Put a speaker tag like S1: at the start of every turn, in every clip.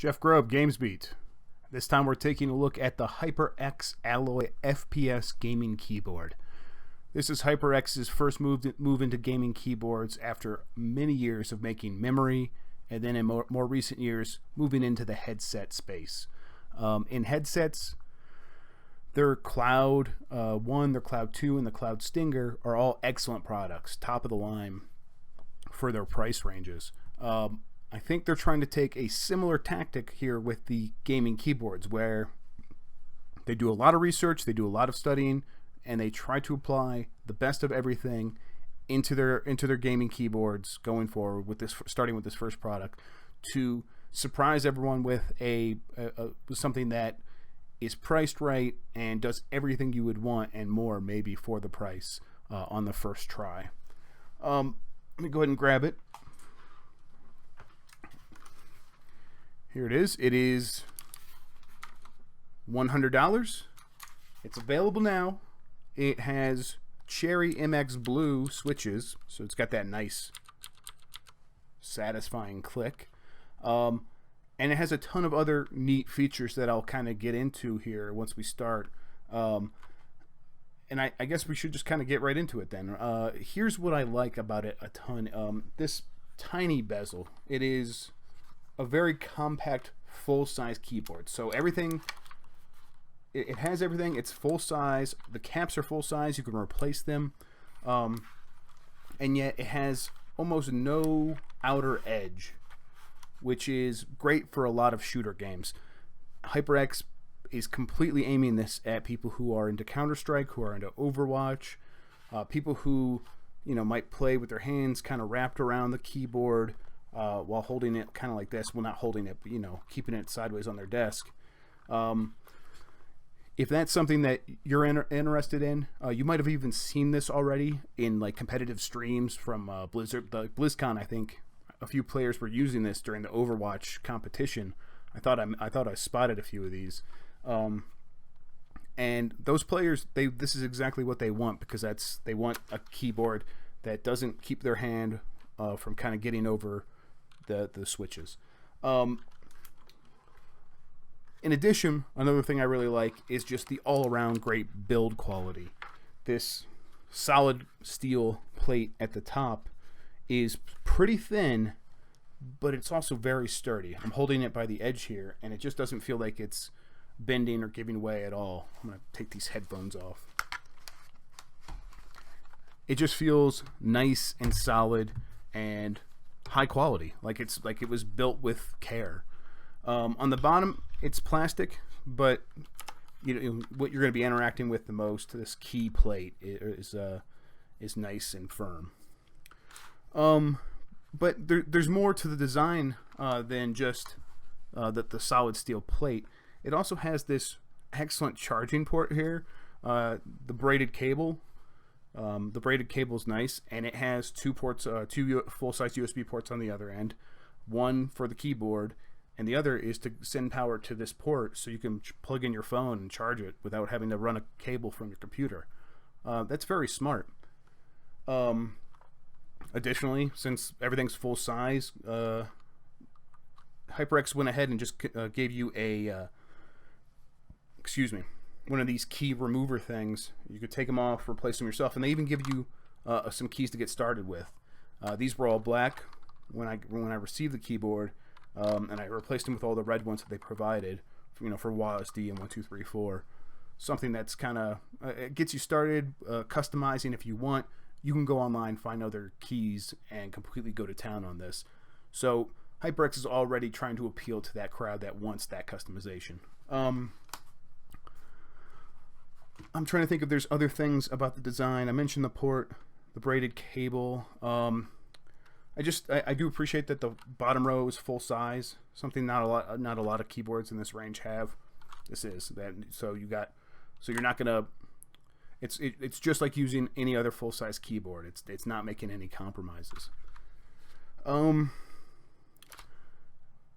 S1: Jeff Grubb, GamesBeat. This time we're taking a look at the HyperX Alloy FPS gaming keyboard. This is HyperX's first move into gaming keyboards after many years of making memory, and then in more recent years moving into the headset space. In headsets, their Cloud 1, their Cloud 2, and the Cloud Stinger are all excellent products, top of the line for their price ranges. I think they're trying to take a similar tactic here with the gaming keyboards, where they do a lot of research, they do a lot of studying, and they try to apply the best of everything into their gaming keyboards going forward with this, starting with this first product, to surprise everyone with something that is priced right and does everything you would want and more, maybe, for the price on the first try. Let me go ahead and grab it. Here it is. It is $100. It's available now. It has Cherry MX Blue switches, so it's got that nice, satisfying click. And it has a ton of other neat features that I'll kind of get into here once we start. And I guess we should just kind of get right into it then. Here's what I like about it a ton. This tiny bezel. It is a very compact, full-size keyboard. So everything, it has everything. It's full size. The caps are full size. You can replace them, and yet it has almost no outer edge, which is great for a lot of shooter games. HyperX is completely aiming this at people who are into Counter-Strike, who are into Overwatch, people who might play with their hands kind of wrapped around the keyboard while holding it kind of like this. Well, not holding it, but keeping it sideways on their desk. If that's something that you're interested in, you might have even seen this already in like competitive streams from BlizzCon. I think a few players were using this during the Overwatch competition. I thought I spotted a few of these, and those players, this is exactly what they want, because they want a keyboard that doesn't keep their hand from kind of getting over the switches. In addition, another thing I really like is just the all-around great build quality. This solid steel plate at the top is pretty thin, but it's also very sturdy. I'm holding it by the edge here, and it just doesn't feel like it's bending or giving way at all. I'm going to take these headphones off. It just feels nice and solid and high quality, like it was built with care. On the bottom, it's plastic, but what you're going to be interacting with the most, this key plate, is nice and firm. But there's more to the design than just the solid steel plate. It also has this excellent charging port here. The braided cable. The braided cable is nice, and it has two ports, two full-size USB ports on the other end. One for the keyboard, and the other is to send power to this port, so you can plug in your phone and charge it without having to run a cable from your computer. That's very smart. Additionally, since everything's full size, HyperX went ahead and just gave you one of these key remover things. You could take them off, replace them yourself, and they even give you some keys to get started with. These were all black when I received the keyboard, and I replaced them with all the red ones that they provided, for WASD and 1, 2, 3, 4. Something that's kind of gets you started customizing if you want. You can go online, find other keys, and completely go to town on this. So HyperX is already trying to appeal to that crowd that wants that customization. I'm trying to think if there's other things about the design. I mentioned the port, the braided cable. I do appreciate that the bottom row is full size. Something not a lot of keyboards in this range have. This is that. So you're not gonna. It's just like using any other full size keyboard. It's not making any compromises.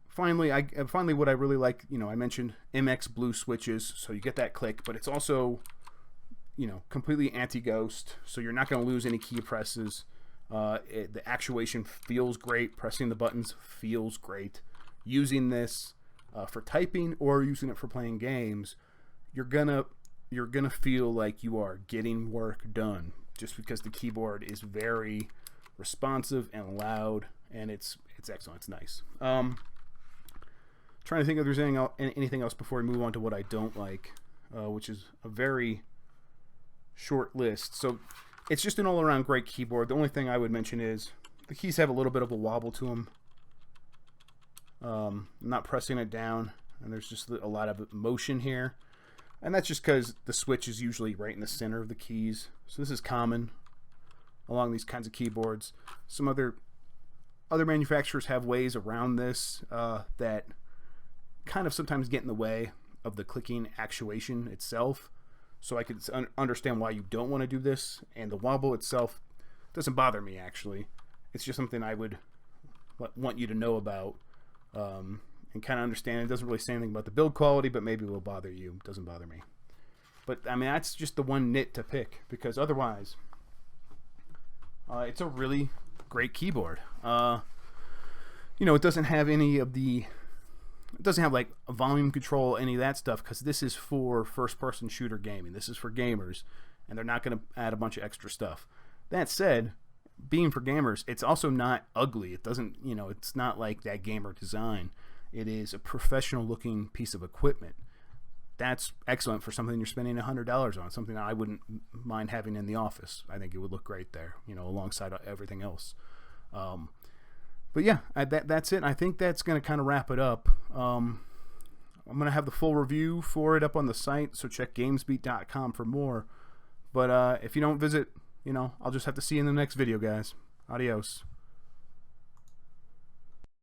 S1: Finally, what I really like, I mentioned MX Blue switches, so you get that click, but it's also, completely anti-ghost, so you're not going to lose any key presses. The actuation feels great. Pressing the buttons feels great. Using this for typing or using it for playing games, you're gonna feel like you are getting work done, just because the keyboard is very responsive and loud, and it's excellent. It's nice. Trying to think if there's anything else before we move on to what I don't like, which is a very short list. So it's just an all-around great keyboard. The only thing I would mention is the keys have a little bit of a wobble to them. I'm not pressing it down, and there's just a lot of motion here, and that's just because the switch is usually right in the center of the keys. So this is common along these kinds of keyboards. Some other manufacturers have ways around this that kind of sometimes get in the way of the clicking actuation itself. So I can understand why you don't want to do this, and the wobble itself doesn't bother me, actually. It's just something I would want you to know about, and kind of understand. It doesn't really say anything about the build quality, but maybe it will bother you. It doesn't bother me. But I mean, that's just the one nit to pick, because otherwise it's a really great keyboard. It doesn't have any of the... It doesn't have like a volume control, any of that stuff, because this is for first-person shooter gaming. This is for gamers, and they're not going to add a bunch of extra stuff. That said, being for gamers, it's also not ugly. It doesn't, it's not like that gamer design. It is a professional-looking piece of equipment. That's excellent for something you're spending $100 on, something that I wouldn't mind having in the office. I think it would look great there, alongside everything else. But yeah, that's it. I think that's going to kind of wrap it up. I'm going to have the full review for it up on the site, so check gamesbeat.com for more. But if you don't visit, I'll just have to see you in the next video, guys. Adios.